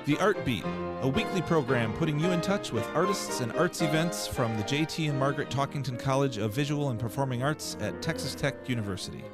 The Art Beat, a weekly program putting you in touch with artists and arts events from the J.T. and Margaret Talkington College of Visual and Performing Arts at Texas Tech University.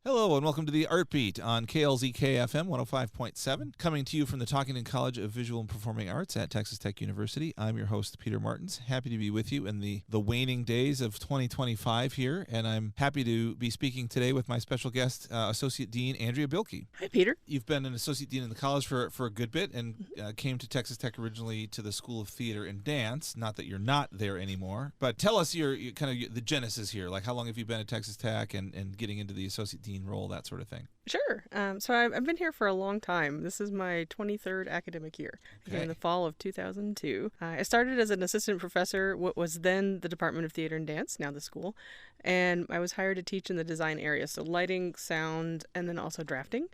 Hello and welcome to the Art Beat on KLZK-FM 105.7, coming to you from the Talkington College of Visual and Performing Arts at Texas Tech University. I'm your host, Peter Martins. Happy to be with you in the waning days of 2025 here, and I'm happy to be speaking today with my special guest, Associate Dean Andrea Bilkey. Hi, Peter. You've been an Associate Dean in the college for a good bit and came to Texas Tech originally to the School of Theater and Dance. Not that you're not there anymore, but tell us your kind of the genesis here. Like, how long have you been at Texas Tech and getting into the Associate Dean role, that sort of thing? Sure. So I've been here for a long time. This is my 23rd academic year. Okay. In the fall of 2002. I started as an assistant professor, what was then the Department of Theater and Dance, now the school, and I was hired to teach in the design area, so lighting, sound, and then also drafting.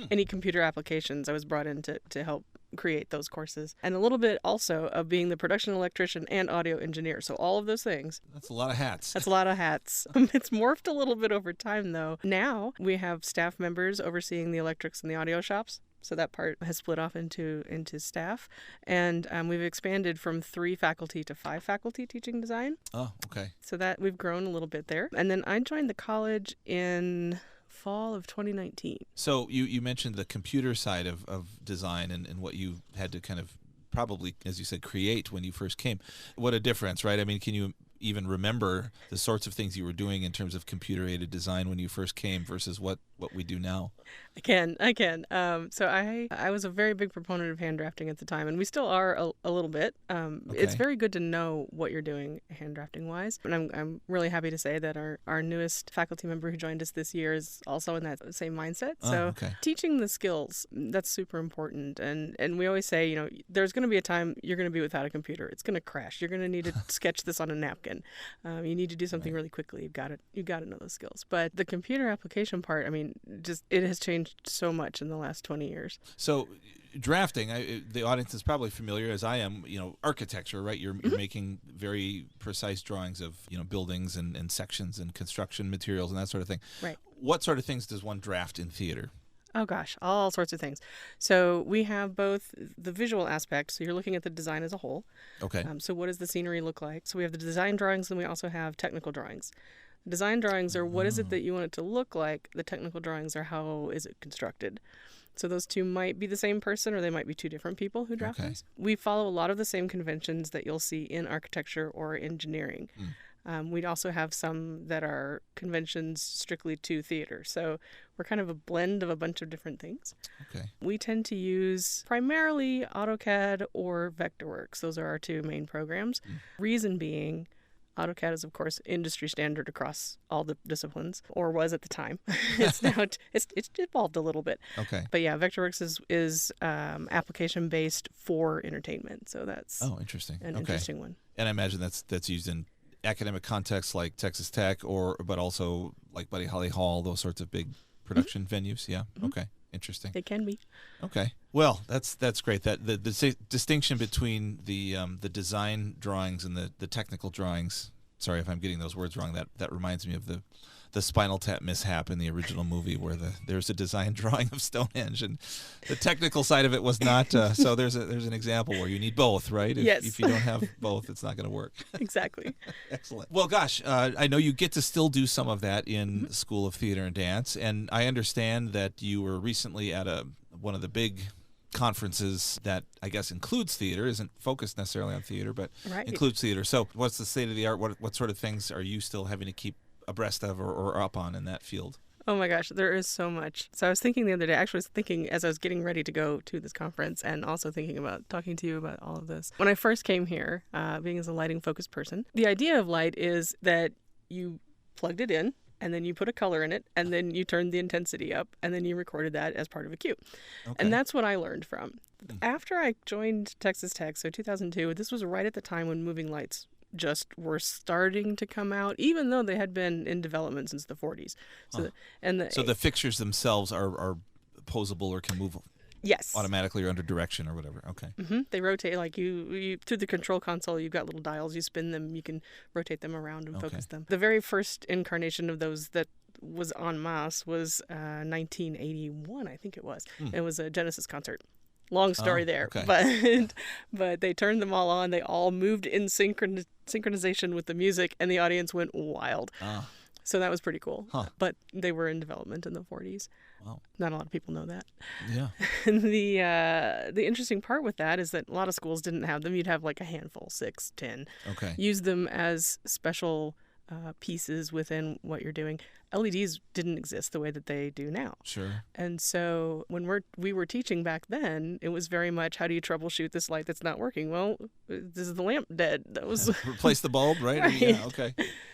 Any computer applications, I was brought in to help create those courses. And a little bit also of being the production electrician and audio engineer. So all of those things. That's a lot of hats. That's a lot of hats. It's morphed a little bit over time, though. Now we have staff members overseeing the electrics and the audio shops. So that part has split off into staff. And we've expanded from 3 faculty to 5 faculty teaching design. Oh, okay. So that we've grown a little bit there. And then I joined the college in fall of 2019. So you mentioned the computer side of design and what you had to kind of probably, as you said, create when you first came. What a difference, right? I mean, can you even remember the sorts of things you were doing in terms of computer-aided design when you first came versus what we do now? I can. So I was a very big proponent of hand drafting at the time, and we still are a little bit. Okay. It's very good to know what you're doing hand drafting wise. And I'm really happy to say that our newest faculty member who joined us this year is also in that same mindset. So teaching the skills, that's super important. And we always say, there's going to be a time you're going to be without a computer. It's going to crash. You're going to need to sketch this on a napkin. You need to do something really quickly. You've got to know those skills. But the computer application part, I mean, just it has changed so much in the last 20 years. So drafting, the audience is probably familiar, as I am, architecture, right? You're making very precise drawings of, buildings and sections and construction materials and that sort of thing. Right. What sort of things does one draft in theater? Oh, gosh, all sorts of things. So we have both the visual aspect, so you're looking at the design as a whole. Okay. So what does the scenery look like? So we have the design drawings, and we also have technical drawings. Design drawings are what is it that you want it to look like. The technical drawings are how is it constructed. So those two might be the same person, or they might be 2 different people who draft those. We follow a lot of the same conventions that you'll see in architecture or engineering. We'd also have some that are conventions strictly to theater. So we're kind of a blend of a bunch of different things. Okay. We tend to use primarily AutoCAD or Vectorworks. Those are our 2 main programs. Reason being, AutoCAD is, of course, industry standard across all the disciplines, or was at the time. It's now it's evolved a little bit. Okay. But yeah, Vectorworks is application based for entertainment. So that's interesting. An interesting one. And I imagine that's used in academic contexts like Texas Tech, but also like Buddy Holly Hall, those sorts of big production venues. Yeah. Okay. Interesting. It can be. Okay. Well, that's great. That the distinction between the design drawings and the technical drawings. Sorry if I'm getting those words wrong. That reminds me of the Spinal Tap mishap in the original movie, where there's a design drawing of Stonehenge, and the technical side of it was not. So there's an example where you need both, right? If you don't have both, it's not going to work. Exactly. Excellent. Well, gosh, I know you get to still do some of that in School of Theater and Dance, and I understand that you were recently at one of the big conferences that I guess includes theater, isn't focused necessarily on theater, but includes theater. So what's the state of the art? What sort of things are you still having to keep abreast of or up on in that field? Oh my gosh, there is so much. So I was thinking the other day, actually I was thinking as I was getting ready to go to this conference and also thinking about talking to you about all of this. When I first came here, being as a lighting focused person, the idea of light is that you plugged it in and then you put a color in it and then you turned the intensity up and then you recorded that as part of a cue. Okay. And that's what I learned from. After I joined Texas Tech, so 2002, this was right at the time when moving lights just were starting to come out, even though they had been in development since the 40s. So, so the fixtures themselves are posable or can move automatically or under direction or whatever. Okay. They rotate, like you through the control console. You've got little dials. You spin them. You can rotate them around and focus them. The very first incarnation of those that was en masse was 1981, I think it was. It was a Genesis concert. Long story there. Okay. But they turned them all on. They all moved in synchronization with the music, and the audience went wild. So that was pretty cool. Huh. But they were in development in the 40s. Wow. Not a lot of people know that. Yeah. And the interesting part with that is that a lot of schools didn't have them. You'd have like a handful, 6, 10. Okay. Use them as special pieces within what you're doing. LEDs didn't exist the way that they do now. Sure. And so when we were teaching back then, it was very much, how do you troubleshoot this light that's not working? Well, this is the lamp dead. That was Replace the bulb, right? Right. Yeah. Okay.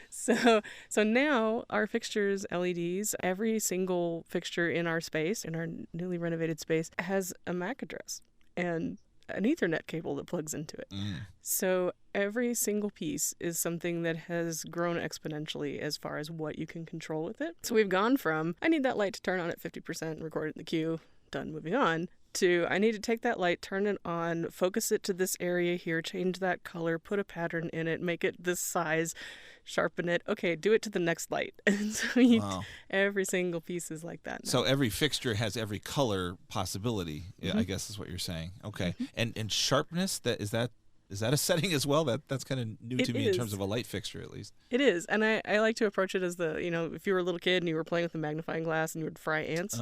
So now our fixtures, LEDs, every single fixture in our space, in our newly renovated space, has a MAC address and an Ethernet cable that plugs into it. So every single piece is something that has grown exponentially as far as what you can control with it. So we've gone from, I need that light to turn on at 50%, record it in the queue, done, moving on, to I need to take that light, turn it on, focus it to this area here, change that color, put a pattern in it, make it this size, sharpen it. Okay, do it to the next light. And so every single piece is like that now. So every fixture has every color possibility, I guess is what you're saying. Okay. And sharpness, is that a setting as well? That's kind of new to me in terms of a light fixture, at least. It is. And I like to approach it as if you were a little kid and you were playing with a magnifying glass and you would fry ants.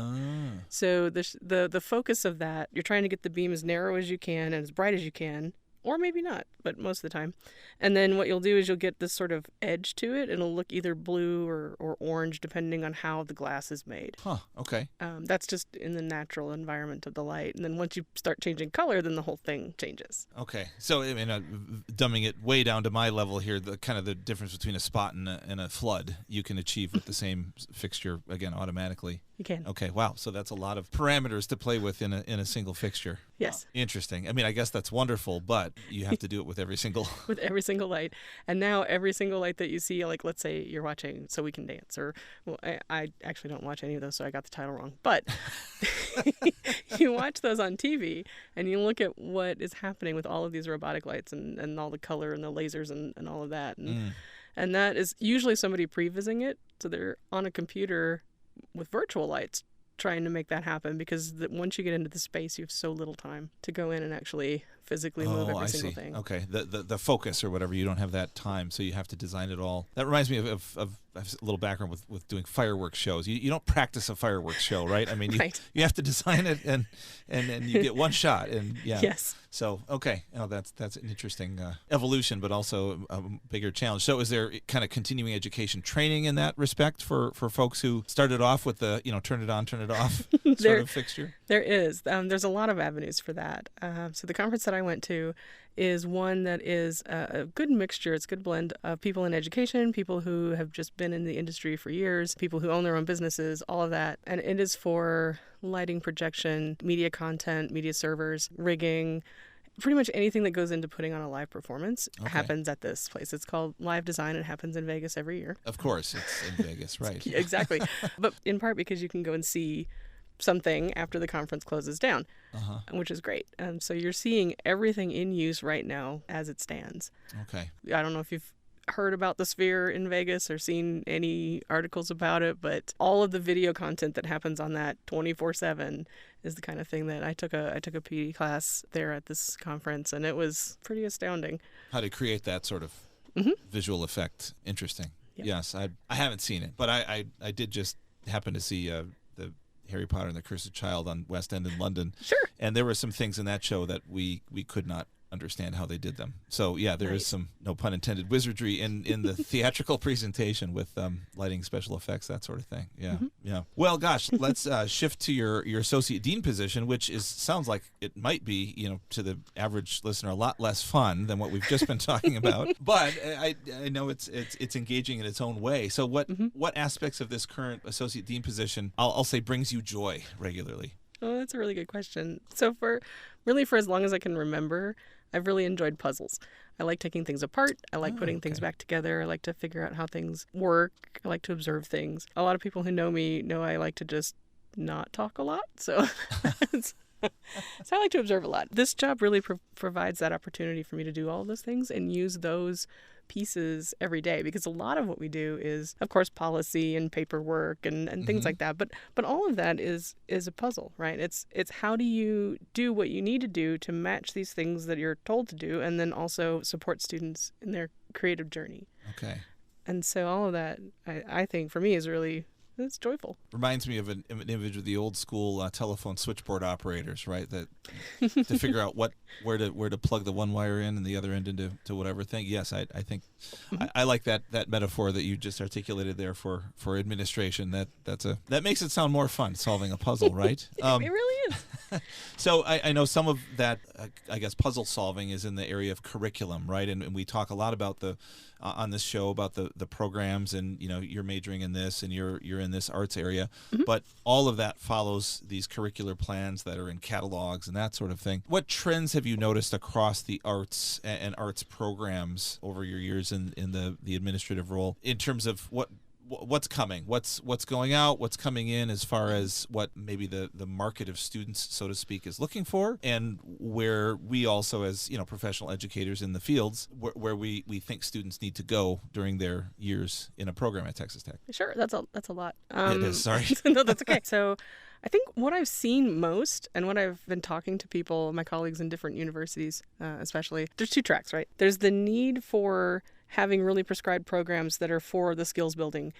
So the focus of that, you're trying to get the beam as narrow as you can and as bright as you can, or maybe not, but most of the time. And then what you'll do is you'll get this sort of edge to it. It'll look either blue or orange, depending on how the glass is made. Huh, okay. That's just in the natural environment of the light. And then once you start changing color, then the whole thing changes. Okay. So, I mean, dumbing it way down to my level here, the kind of the difference between a spot and a flood, you can achieve with the same fixture, again, automatically. You can. Okay, wow. So that's a lot of parameters to play with in a single fixture. Yes. Interesting. I mean, I guess that's wonderful, but you have to do it with every single... with every single light. And now every single light that you see, like let's say you're watching So We Can Dance, or, well, I actually don't watch any of those, so I got the title wrong. But you watch those on TV and you look at what is happening with all of these robotic lights and all the color and the lasers and all of that. And that is usually somebody prevising it. So they're on a computer with virtual lights trying to make that happen, because once you get into the space, you have so little time to go in and actually physically move every single thing. Okay, the focus or whatever, you don't have that time, so you have to design it all. That reminds me of a little background with doing fireworks shows. You don't practice a fireworks show, right? I mean, you have to design it and you get one shot. And Yes. So, okay, that's an interesting evolution, but also a bigger challenge. So is there kind of continuing education training in that respect for folks who started off with the, turn it on, turn it off sort of fixture? There is. There's a lot of avenues for that. So the conference that I went to is one that is a good mixture. It's a good blend of people in education, people who have just been in the industry for years, people who own their own businesses, all of that. And it is for lighting, projection, media content, media servers, rigging, pretty much anything that goes into putting on a live performance happens at this place. It's called Live Design. It happens in Vegas every year. Of course, it's in Vegas, right. Exactly. But in part because you can go and see something after the conference closes down, which is great. So you're seeing everything in use right now as it stands. Okay. I don't know if you've heard about the Sphere in Vegas or seen any articles about it, but all of the video content that happens on that 24/7 is the kind of thing that I took a PD class there at this conference, and it was pretty astounding. How to create that sort of visual effect. Interesting. Yep. Yes, I haven't seen it, but I did just happen to see the Harry Potter and the Cursed Child on West End in London. Sure. And there were some things in that show that we could not understand how they did them. So yeah, there is some, no pun intended, wizardry in the theatrical presentation with lighting, special effects, that sort of thing. Yeah, yeah. Well, gosh, let's shift to your associate dean position, which sounds like it might be, to the average listener, a lot less fun than what we've just been talking about. But I know it's engaging in its own way. So what aspects of this current associate dean position, I'll say, brings you joy regularly? Oh, that's a really good question. So for as long as I can remember, I've really enjoyed puzzles. I like taking things apart. I like putting things back together. I like to figure out how things work. I like to observe things. A lot of people who know me know I like to just not talk a lot. So I like to observe a lot. This job really provides that opportunity for me to do all of those things and use those pieces every day, because a lot of what we do is, of course, policy and paperwork and things like that. But all of that is a puzzle, right? It's how do you do what you need to do to match these things that you're told to do, and then also support students in their creative journey. Okay. And so all of that, I think, for me, is really, it's joyful. Reminds me of an image of the old school telephone switchboard operators, right? That to figure out where to plug the one wire in and the other end into whatever thing. Yes, I think I like that metaphor that you just articulated there for administration. That makes it sound more fun, solving a puzzle, right? It really is. So I know some of that, I guess, puzzle solving is in the area of curriculum, right? And we talk a lot about on this show about the programs, and you're majoring in this and you're in this arts area, but all of that follows these curricular plans that are in catalogs and that sort of thing. What trends have you noticed across the arts and arts programs over your years in the administrative role in terms of what's coming, what's going out, what's coming in, as far as what maybe the market of students, so to speak, is looking for, and where we also, as professional educators in the fields, where we think students need to go during their years in a program at Texas Tech? Sure, that's a lot. It is, sorry. No, that's okay. So I think what I've seen most, and what I've been talking to people, my colleagues in different universities especially, there's two tracks, right? There's the need for having really prescribed programs that are for the skills building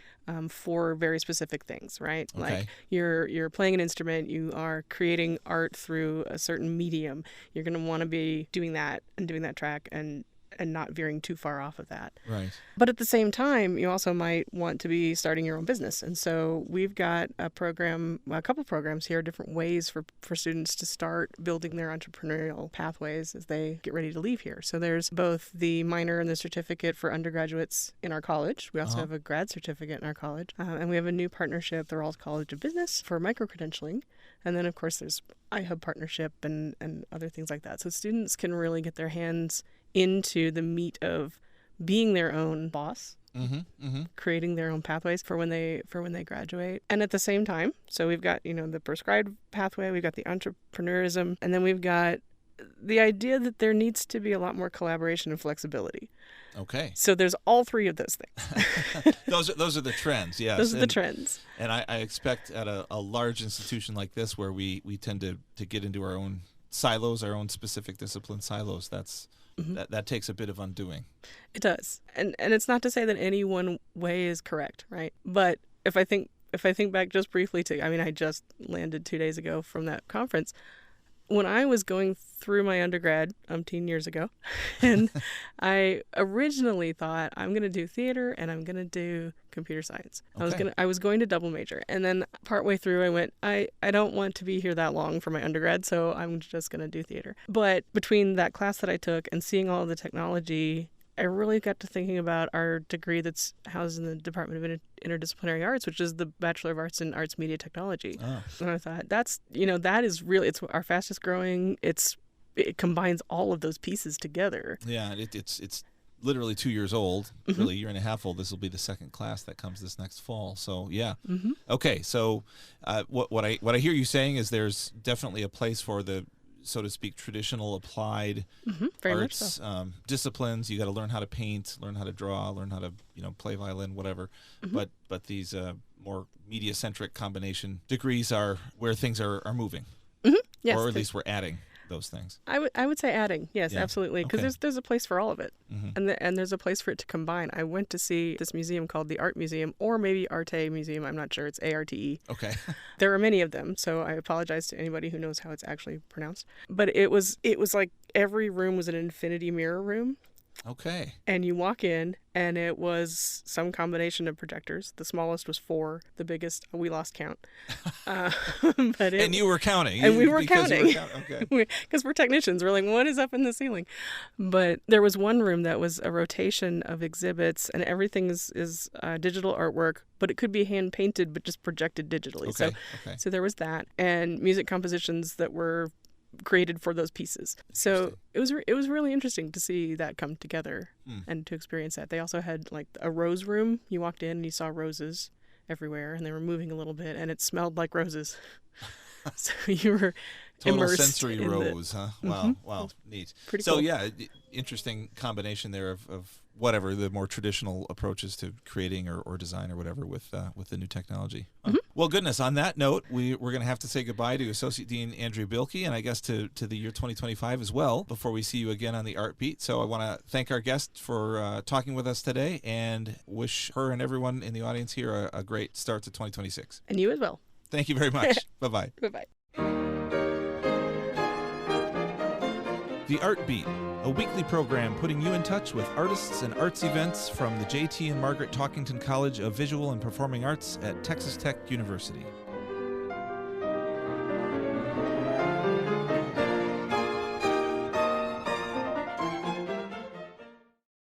for very specific things, right? Okay. Like you're playing an instrument, you are creating art through a certain medium. You're going to want to be doing that and doing that track and not veering too far off of that. Right. But at the same time, you also might want to be starting your own business. And so we've got a couple programs here, different ways for students to start building their entrepreneurial pathways as they get ready to leave here. So there's both the minor and the certificate for undergraduates in our college. We also have a grad certificate in our college. And we have a new partnership, the Rawls College of Business, for micro-credentialing. And then, of course, there's iHub partnership and other things like that. So students can really get their hands into the meat of being their own boss, creating their own pathways for when they graduate. And at the same time, so we've got the prescribed pathway, we've got the entrepreneurism, and then we've got the idea that there needs to be a lot more collaboration and flexibility. Okay. So there's all three of those things. Those are the trends, yes. Those are the trends. And I expect at a large institution like this, where we tend to get into our own silos, our own specific discipline silos, that takes a bit of undoing. It does. And it's not to say that any one way is correct, right? But if I think back just briefly I just landed 2 days ago from that conference. When I was going through my undergrad 10 years ago, and I originally thought I'm going to do theater and I'm going to do computer science. Okay. I was going to double major. And then partway through I went, I don't want to be here that long for my undergrad, so I'm just going to do theater. But between that class that I took and seeing all of the technology, I really got to thinking about our degree that's housed in the Department of Interdisciplinary Arts, which is the Bachelor of Arts in Arts Media Technology. Oh. And I thought, that is really, it's our fastest growing. It combines all of those pieces together. Yeah, it's literally 2 years old, really a year and a half old. This will be the second class that comes this next fall. So yeah. Okay, so what I hear you saying is there's definitely a place for the, so to speak, traditional applied arts disciplines. You got to learn how to paint, learn how to draw, learn how to play violin, whatever. But these more media centric combination degrees are where things are moving, yes, or at least we're adding those things. I would say adding, yes, Yeah. absolutely, because there's a place for all of it, and there's a place for it to combine. I went to see this museum called the Art Museum, or maybe Arte Museum. I'm not sure. It's ARTE. Okay. There are many of them, so I apologize to anybody who knows how it's actually pronounced. But it was like every room was an infinity mirror room. Okay. And you walk in, and it was some combination of projectors. The smallest was 4. The biggest, we lost count. And you were counting. And we were counting. Okay. Because we're technicians. We're like, what is up in the ceiling? But there was one room that was a rotation of exhibits, and everything is digital artwork, but it could be hand painted, but just projected digitally. Okay. So there was that, and music compositions that were created for those pieces. So it was really interesting to see that come together and to experience that. They also had like a rose room. You walked in and you saw roses everywhere, and they were moving a little bit, and it smelled like roses. So Total immersed sensory in rose, huh? Wow, wow, neat. Pretty So cool. yeah, interesting combination there of whatever the more traditional approaches to creating or design or whatever with the new technology. Well, goodness. On that note, we're going to have to say goodbye to Associate Dean Andrea Bilkey, and I guess to the year 2025 as well before we see you again on the Art Beat. So I want to thank our guest for talking with us today and wish her and everyone in the audience here a great start to 2026. And you as well. Thank you very much. Bye-bye. Bye-bye. The Art Beat, a weekly program putting you in touch with artists and arts events from the J.T. and Margaret Talkington College of Visual and Performing Arts at Texas Tech University.